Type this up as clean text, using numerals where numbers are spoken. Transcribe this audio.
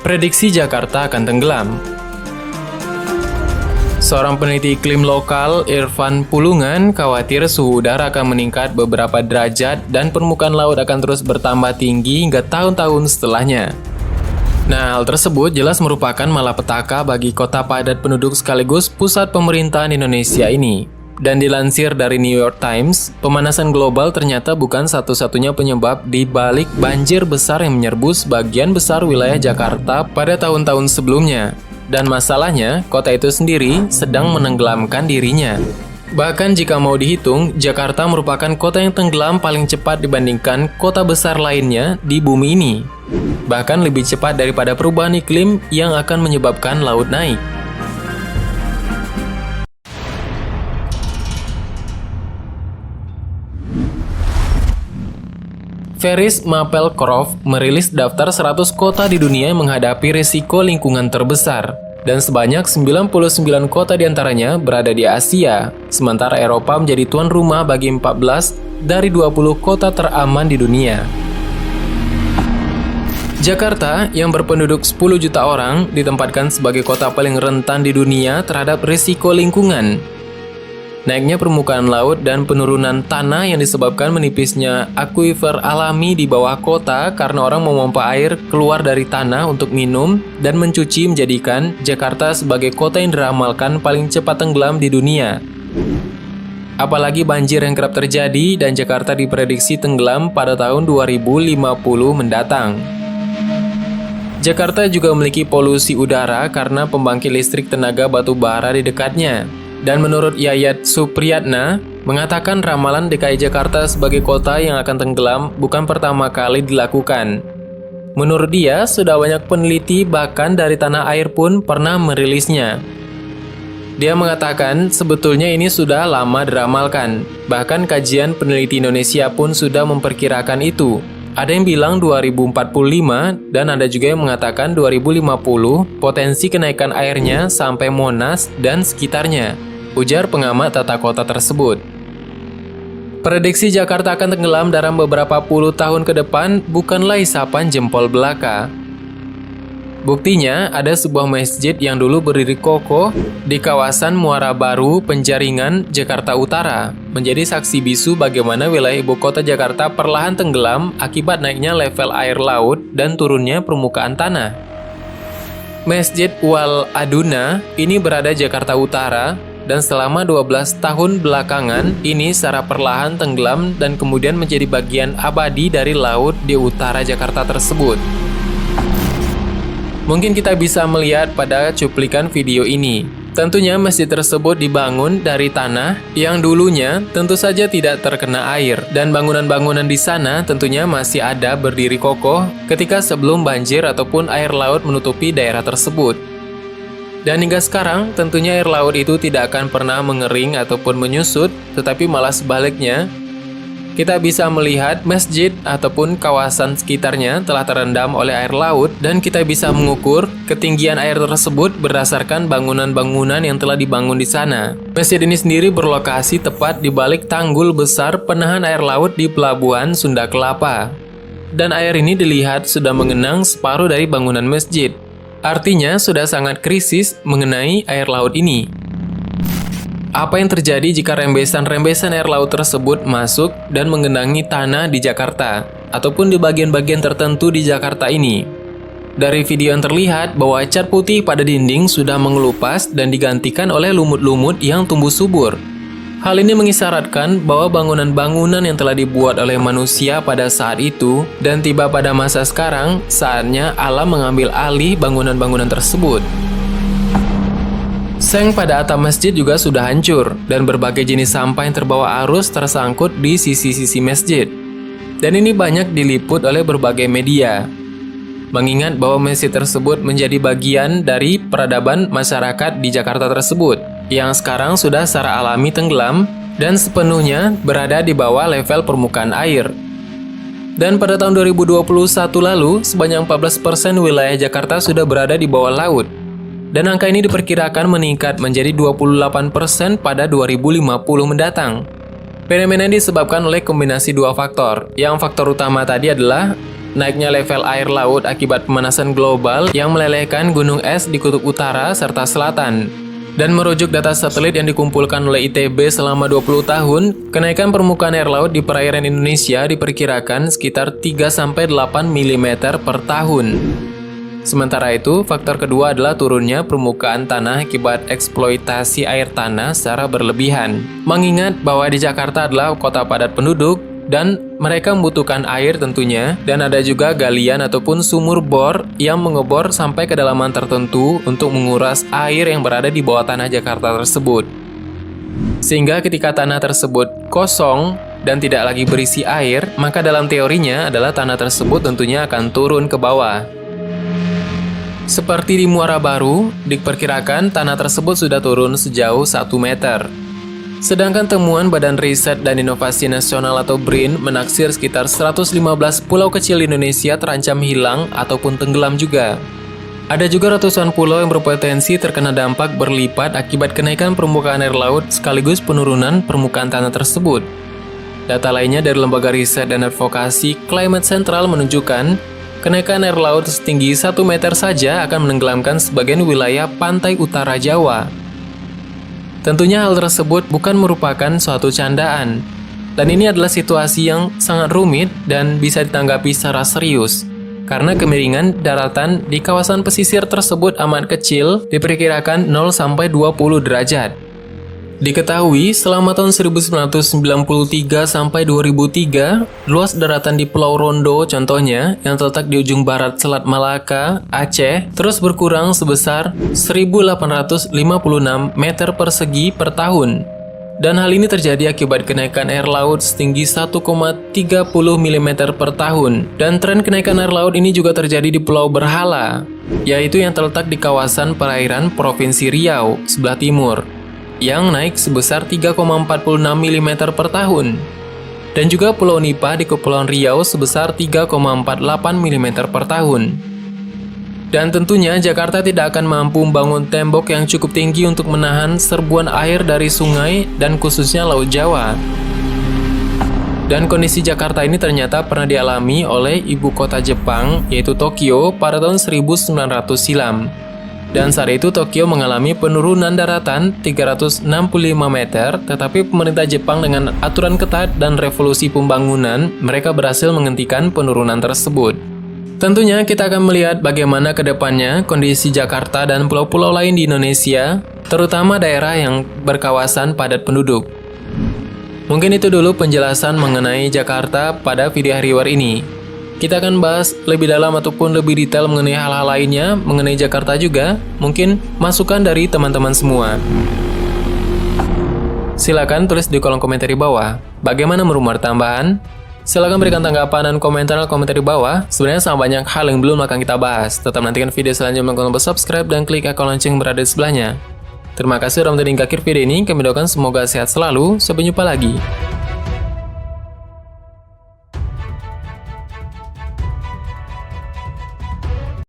Prediksi Jakarta akan tenggelam. Seorang peneliti iklim lokal, Irfan Pulungan, khawatir suhu udara akan meningkat beberapa derajat dan permukaan laut akan terus bertambah tinggi hingga tahun-tahun setelahnya. Nah, hal tersebut jelas merupakan malapetaka bagi kota padat penduduk sekaligus pusat pemerintahan Indonesia ini. Dan dilansir dari New York Times, pemanasan global ternyata bukan satu-satunya penyebab di balik banjir besar yang menyerbu sebagian besar wilayah Jakarta pada tahun-tahun sebelumnya. Dan masalahnya, kota itu sendiri sedang menenggelamkan dirinya. Bahkan jika mau dihitung, Jakarta merupakan kota yang tenggelam paling cepat dibandingkan kota besar lainnya di bumi ini. Bahkan lebih cepat daripada perubahan iklim yang akan menyebabkan laut naik. Ferris Mapplecroft merilis daftar 100 kota di dunia yang menghadapi risiko lingkungan terbesar. Dan sebanyak 99 kota diantaranya berada di Asia, sementara Eropa menjadi tuan rumah bagi 14 dari 20 kota teraman di dunia. Jakarta, yang berpenduduk 10 juta orang, ditempatkan sebagai kota paling rentan di dunia terhadap risiko lingkungan. Naiknya permukaan laut dan penurunan tanah yang disebabkan menipisnya akuifer alami di bawah kota karena orang memompa air keluar dari tanah untuk minum dan mencuci menjadikan Jakarta sebagai kota yang diramalkan paling cepat tenggelam di dunia. Apalagi banjir yang kerap terjadi dan Jakarta diprediksi tenggelam pada tahun 2050 mendatang. Jakarta juga memiliki polusi udara karena pembangkit listrik tenaga batu bara di dekatnya. Dan menurut Yayat Supriyatna, mengatakan ramalan DKI Jakarta sebagai kota yang akan tenggelam bukan pertama kali dilakukan. Menurut dia, sudah banyak peneliti bahkan dari tanah air pun pernah merilisnya. Dia mengatakan sebetulnya ini sudah lama diramalkan. Bahkan kajian peneliti Indonesia pun sudah memperkirakan itu. Ada yang bilang 2045 dan ada juga yang mengatakan 2050 potensi kenaikan airnya sampai Monas dan sekitarnya, ujar pengamat tata kota tersebut. Prediksi Jakarta akan tenggelam dalam beberapa puluh tahun ke depan bukanlah isapan jempol belaka. Buktinya, ada sebuah masjid yang dulu berdiri kokoh di kawasan Muara Baru, Penjaringan, Jakarta Utara, menjadi saksi bisu bagaimana wilayah ibu kota Jakarta perlahan tenggelam akibat naiknya level air laut dan turunnya permukaan tanah. Masjid Wal Aduna ini berada Jakarta Utara, dan selama 12 tahun belakangan ini secara perlahan tenggelam dan kemudian menjadi bagian abadi dari laut di utara Jakarta tersebut. Mungkin kita bisa melihat pada cuplikan video ini. Tentunya masjid tersebut dibangun dari tanah yang dulunya tentu saja tidak terkena air, dan bangunan-bangunan di sana tentunya masih ada berdiri kokoh ketika sebelum banjir ataupun air laut menutupi daerah tersebut. Dan hingga sekarang tentunya air laut itu tidak akan pernah mengering ataupun menyusut, tetapi malah sebaliknya. Kita bisa melihat masjid ataupun kawasan sekitarnya telah terendam oleh air laut dan kita bisa mengukur ketinggian air tersebut berdasarkan bangunan-bangunan yang telah dibangun di sana. Masjid ini sendiri berlokasi tepat di balik tanggul besar penahan air laut di Pelabuhan Sunda Kelapa. Dan air ini dilihat sudah mengenang separuh dari bangunan masjid. Artinya sudah sangat krisis mengenai air laut ini. Apa yang terjadi jika rembesan-rembesan air laut tersebut masuk dan menggenangi tanah di Jakarta, ataupun di bagian-bagian tertentu di Jakarta ini? Dari video yang terlihat bahwa cat putih pada dinding sudah mengelupas dan digantikan oleh lumut-lumut yang tumbuh subur. Hal ini mengisyaratkan bahwa bangunan-bangunan yang telah dibuat oleh manusia pada saat itu dan tiba pada masa sekarang, saatnya alam mengambil alih bangunan-bangunan tersebut. Seng pada atap masjid juga sudah hancur, dan berbagai jenis sampah yang terbawa arus tersangkut di sisi-sisi masjid. Dan ini banyak diliput oleh berbagai media. Mengingat bahwa masjid tersebut menjadi bagian dari peradaban masyarakat di Jakarta tersebut, yang sekarang sudah secara alami tenggelam dan sepenuhnya berada di bawah level permukaan air. Dan pada tahun 2021 lalu, sebanyak 14% wilayah Jakarta sudah berada di bawah laut. Dan angka ini diperkirakan meningkat menjadi 28% pada 2050 mendatang. Fenomena ini disebabkan oleh kombinasi dua faktor. Yang faktor utama tadi adalah naiknya level air laut akibat pemanasan global yang melelehkan gunung es di kutub utara serta selatan. Dan merujuk data satelit yang dikumpulkan oleh ITB selama 20 tahun, kenaikan permukaan air laut di perairan Indonesia diperkirakan sekitar 3-8 mm per tahun. Sementara itu, faktor kedua adalah turunnya permukaan tanah akibat eksploitasi air tanah secara berlebihan. Mengingat bahwa di Jakarta adalah kota padat penduduk, dan mereka membutuhkan air tentunya, dan ada juga galian ataupun sumur bor yang mengebor sampai kedalaman tertentu untuk menguras air yang berada di bawah tanah Jakarta tersebut. Sehingga ketika tanah tersebut kosong dan tidak lagi berisi air, maka dalam teorinya adalah tanah tersebut tentunya akan turun ke bawah. Seperti di Muara Baru, diperkirakan tanah tersebut sudah turun sejauh 1 meter. Sedangkan temuan Badan Riset dan Inovasi Nasional atau BRIN menaksir sekitar 115 pulau kecil di Indonesia terancam hilang ataupun tenggelam juga. Ada juga ratusan pulau yang berpotensi terkena dampak berlipat akibat kenaikan permukaan air laut sekaligus penurunan permukaan tanah tersebut. Data lainnya dari Lembaga Riset dan Advokasi Climate Central menunjukkan kenaikan air laut setinggi 1 meter saja akan menenggelamkan sebagian wilayah pantai utara Jawa. Tentunya hal tersebut bukan merupakan suatu candaan, dan ini adalah situasi yang sangat rumit dan bisa ditanggapi secara serius, karena kemiringan daratan di kawasan pesisir tersebut amat kecil, diperkirakan 0-20 derajat. Diketahui, selama tahun 1993 sampai 2003, luas daratan di Pulau Rondo contohnya, yang terletak di ujung barat Selat Malaka, Aceh, terus berkurang sebesar 1.856 meter persegi per tahun. Dan hal ini terjadi akibat kenaikan air laut setinggi 1,30 mm per tahun. Dan tren kenaikan air laut ini juga terjadi di Pulau Berhala, yaitu yang terletak di kawasan perairan Provinsi Riau, sebelah timur, yang naik sebesar 3,46 mm per tahun. Dan juga Pulau Nipah di Kepulauan Riau sebesar 3,48 mm per tahun. Dan tentunya Jakarta tidak akan mampu membangun tembok yang cukup tinggi untuk menahan serbuan air dari sungai dan khususnya Laut Jawa. Dan kondisi Jakarta ini ternyata pernah dialami oleh ibu kota Jepang, yaitu Tokyo, pada tahun 1900 silam. Dan saat itu Tokyo mengalami penurunan daratan 365 meter, tetapi pemerintah Jepang dengan aturan ketat dan revolusi pembangunan, mereka berhasil menghentikan penurunan tersebut. Tentunya kita akan melihat bagaimana ke depannya kondisi Jakarta dan pulau-pulau lain di Indonesia, terutama daerah yang berkawasan padat penduduk. Mungkin itu dulu penjelasan mengenai Jakarta pada video HariWar ini. Kita akan bahas lebih dalam ataupun lebih detail mengenai hal-hal lainnya, mengenai Jakarta juga, mungkin masukan dari teman-teman semua. Silakan tulis di kolom komentar di bawah, bagaimana merumor tambahan? Silakan berikan tanggapan dan komentar di bawah. Sebenarnya sangat banyak hal yang belum akan kita bahas. Tetap nantikan video selanjutnya dengan tombol subscribe dan klik icon lonceng berada di sebelahnya. Terima kasih sudah menonton hingga akhir video ini, kami doakan semoga sehat selalu, sampai jumpa lagi.